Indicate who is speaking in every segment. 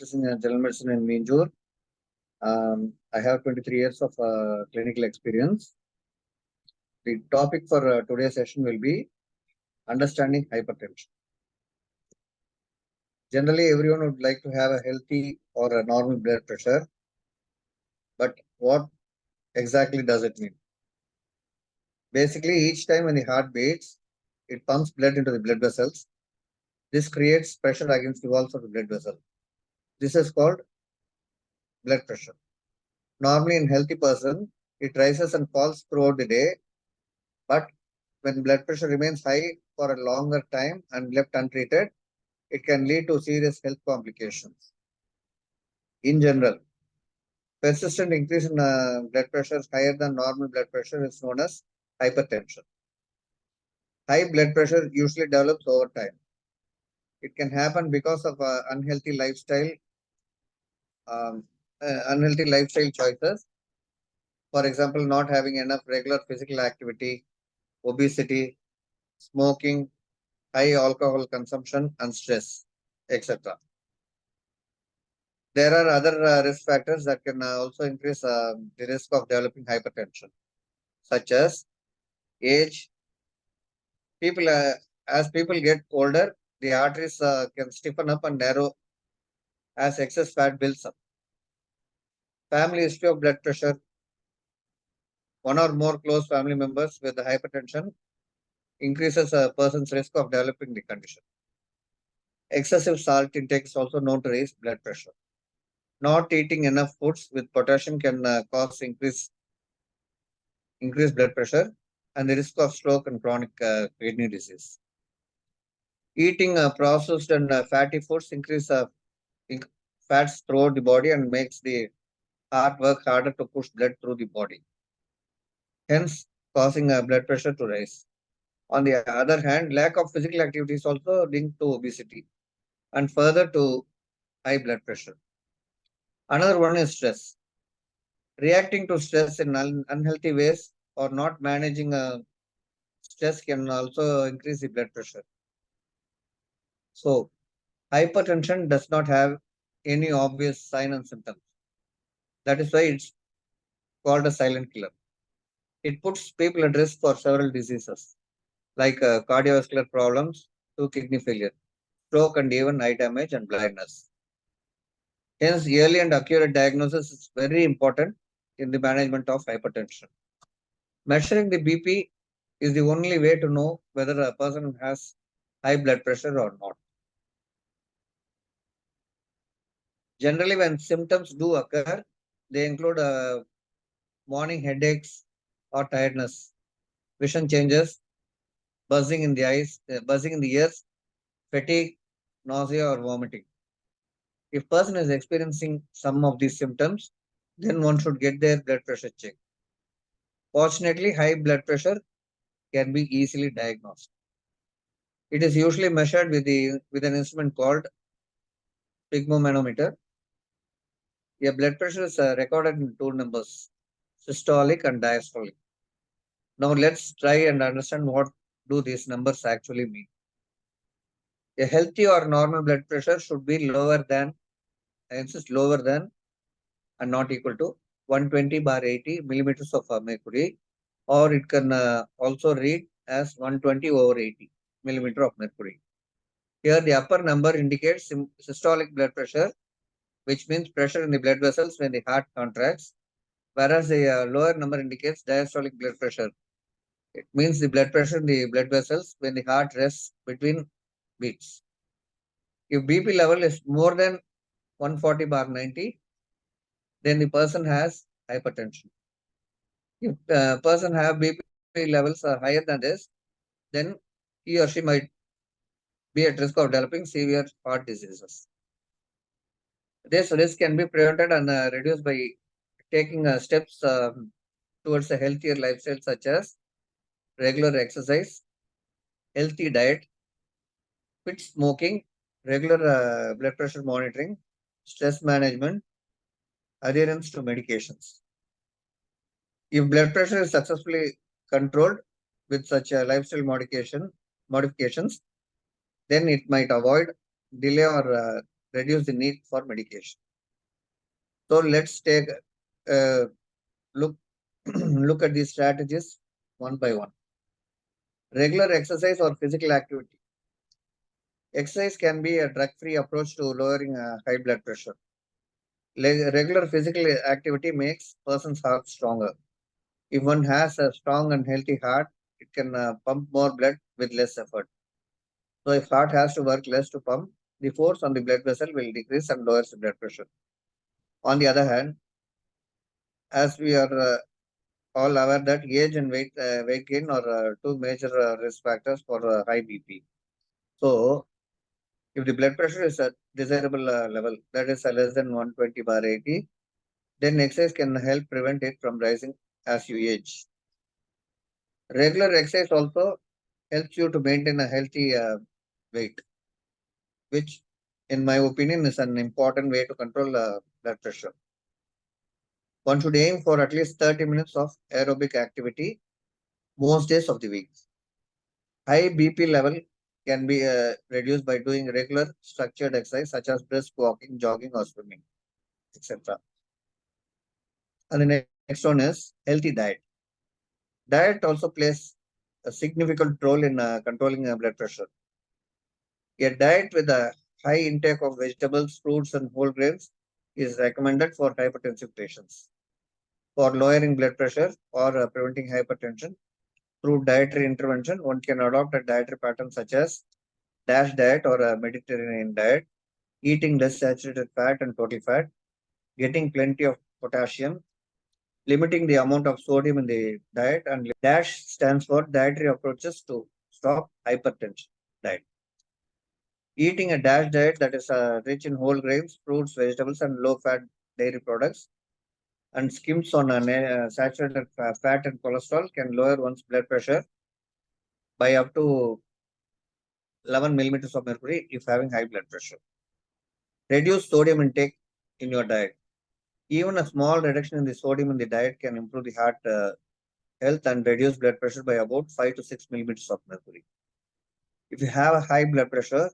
Speaker 1: practicing general medicine in Minjur. I have 23 years of clinical experience. The topic for today's session will be understanding hypertension. Generally, everyone would like to have a healthy or a normal blood pressure, but what exactly does it mean? Basically, each time when the heart beats, it pumps blood into the blood vessels. This creates pressure against the walls of the blood vessel. This is called blood pressure. Normally, in healthy person, it rises and falls throughout the day, but when blood pressure remains high for a longer time and left untreated, it can lead to serious health complications. In general, persistent increase in blood pressure higher than normal blood pressure is known as hypertension. High blood pressure usually develops over time. It can happen because of um, unhealthy lifestyle choices. For example, not having enough regular physical activity, obesity, smoking, high alcohol consumption, and stress, etc. There are other risk factors that can also increase the risk of developing hypertension, such as age. People, as people get older, the arteries can stiffen up and narrow as excess fat builds up. Family history of blood pressure. One or more close family members with hypertension increases a person's risk of developing the condition. Excessive salt intake is also known to raise blood pressure. Not eating enough foods with potassium can cause increased blood pressure and the risk of stroke and chronic kidney disease. Eating processed and fatty foods increase fats throughout the body and makes the heart work harder to push blood through the body, hence causing blood pressure to rise. On the other hand, lack of physical activity is also linked to obesity and further to high blood pressure. Another one is stress. Reacting to stress in unhealthy ways or not managing stress can also increase the blood pressure. So, hypertension does not have any obvious sign and symptoms. That is why it's called a silent killer. It puts people at risk for several diseases like cardiovascular problems to kidney failure, stroke, and even eye damage and blindness. Hence, early and accurate diagnosis is very important in the management of hypertension. Measuring the BP is the only way to know whether a person has high blood pressure or not. Generally, when symptoms do occur, they include morning headaches or tiredness, vision changes, buzzing in the eyes, buzzing in the ears, fatigue, nausea, or vomiting. If person is experiencing some of these symptoms, then one should get their blood pressure checked. Fortunately, high blood pressure can be easily diagnosed. It is usually measured with an instrument called sphygmomanometer. A blood pressure is recorded in two numbers, systolic and diastolic. Now let's try and understand what do these numbers actually mean. A healthy or normal blood pressure should be lower than, I insist, lower than and not equal to 120/80 millimeters of mercury, or it can also read as 120/80 millimeter of mercury. Here the upper number indicates systolic blood pressure, which means pressure in the blood vessels when the heart contracts, whereas the lower number indicates diastolic blood pressure. It means the blood pressure in the blood vessels when the heart rests between beats. If BP level is more than 140/90, then the person has hypertension. If the person have BP levels are higher than this, then he or she might be at risk of developing severe heart diseases. This risk can be prevented and reduced by taking steps towards a healthier lifestyle, such as regular exercise, healthy diet, quit smoking, regular blood pressure monitoring, stress management, adherence to medications. If blood pressure is successfully controlled with such a lifestyle modifications, then it might avoid delay or reduce the need for medication. So let's take a look look at these strategies one by one. Regular exercise or physical activity. Exercise can be a drug-free approach to lowering high blood pressure. Regular physical activity makes person's heart stronger. If one has a strong and healthy heart, it can pump more blood with less effort. So if heart has to work less to pump, the force on the blood vessel will decrease and lowers the blood pressure. On the other hand, as we are all aware that age and weight gain are two major risk factors for high BP. So if the blood pressure is at desirable level, that is less than 120 bar 80, then exercise can help prevent it from rising as you age. Regular exercise also helps you to maintain a healthy weight, which, in my opinion, is an important way to control blood pressure. One should aim for at least 30 minutes of aerobic activity most days of the week. High BP level can be reduced by doing regular structured exercise such as brisk walking, jogging, or swimming, etc. And the next one is healthy diet. Diet also plays a significant role in controlling blood pressure. A diet with a high intake of vegetables, fruits, and whole grains is recommended for hypertensive patients. For lowering blood pressure or preventing hypertension through dietary intervention, one can adopt a dietary pattern such as DASH diet or a Mediterranean diet, eating less saturated fat and total fat, getting plenty of potassium, limiting the amount of sodium in the diet, and DASH stands for dietary approaches to stop hypertension diet. Eating a DASH diet that is rich in whole grains, fruits, vegetables, and low fat dairy products and skims on saturated fat and cholesterol can lower one's blood pressure by up to 11 millimeters of mercury if having high blood pressure. Reduce sodium intake in your diet. Even a small reduction in the sodium in the diet can improve the heart health and reduce blood pressure by about 5 to 6 millimeters of mercury. If you have a high blood pressure,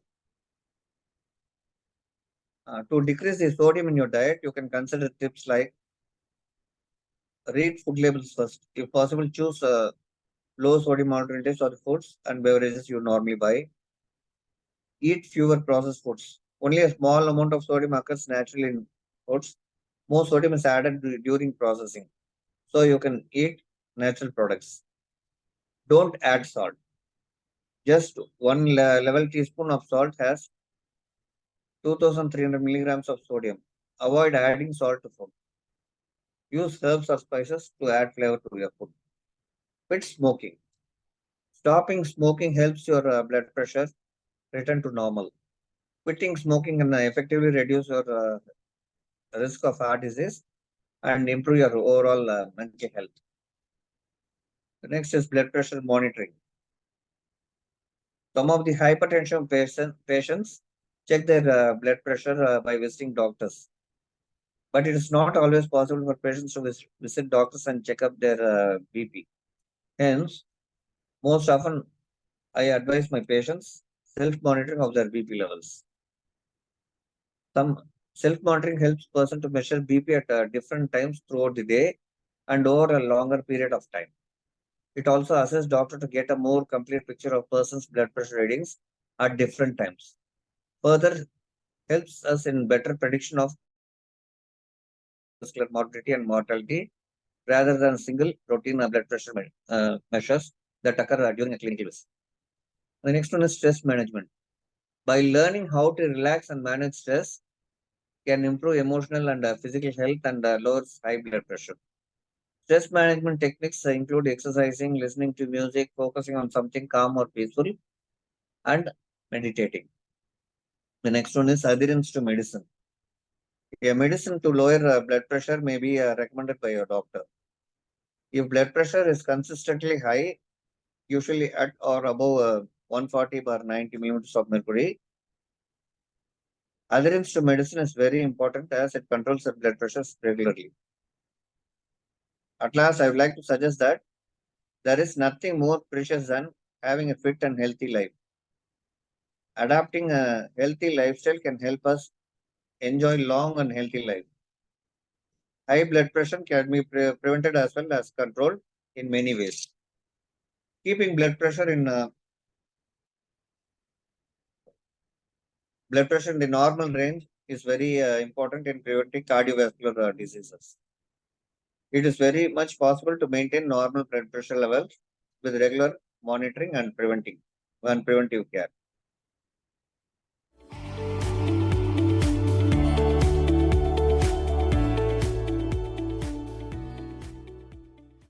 Speaker 1: to decrease the sodium in your diet, you can consider tips like read food labels first. If possible, choose low sodium alternatives or foods and beverages you normally buy. Eat fewer processed foods. Only a small amount of sodium occurs naturally in foods. More sodium is added during processing. So you can eat natural products. Don't add salt. Just one level teaspoon of salt has 2300 milligrams of sodium. Avoid adding salt to food. Use herbs or spices to add flavor to your food. Quit smoking. Stopping smoking helps your blood pressure return to normal. Quitting smoking can effectively reduce your risk of heart disease and improve your overall mental health. The next is blood pressure monitoring. Some of the hypertension patients check their blood pressure by visiting doctors. But it is not always possible for patients to visit doctors and check up their BP. Hence, most often I advise my patients self-monitoring of their BP levels. Some self-monitoring helps person to measure BP at different times throughout the day and over a longer period of time. It also assists doctor to get a more complete picture of person's blood pressure readings at different times. Further, helps us in better prediction of cardiovascular morbidity and mortality rather than single routine blood pressure measures that occur during a clinical visit. The next one is stress management. By learning how to relax and manage stress, can improve emotional and physical health and lowers high blood pressure. Stress management techniques include exercising, listening to music, focusing on something calm or peaceful, and meditating. The next one is adherence to medicine. A medicine to lower blood pressure may be recommended by your doctor. If blood pressure is consistently high, usually at or above 140 by 90 millimeters of mercury, adherence to medicine is very important as it controls the blood pressure regularly. At last, I would like to suggest that there is nothing more precious than having a fit and healthy life. Adapting a healthy lifestyle can help us enjoy long and healthy life. High blood pressure can be prevented as well as controlled in many ways. Keeping blood pressure in the normal range is very important in preventing cardiovascular diseases. It is very much possible to maintain normal blood pressure levels with regular monitoring and preventive care.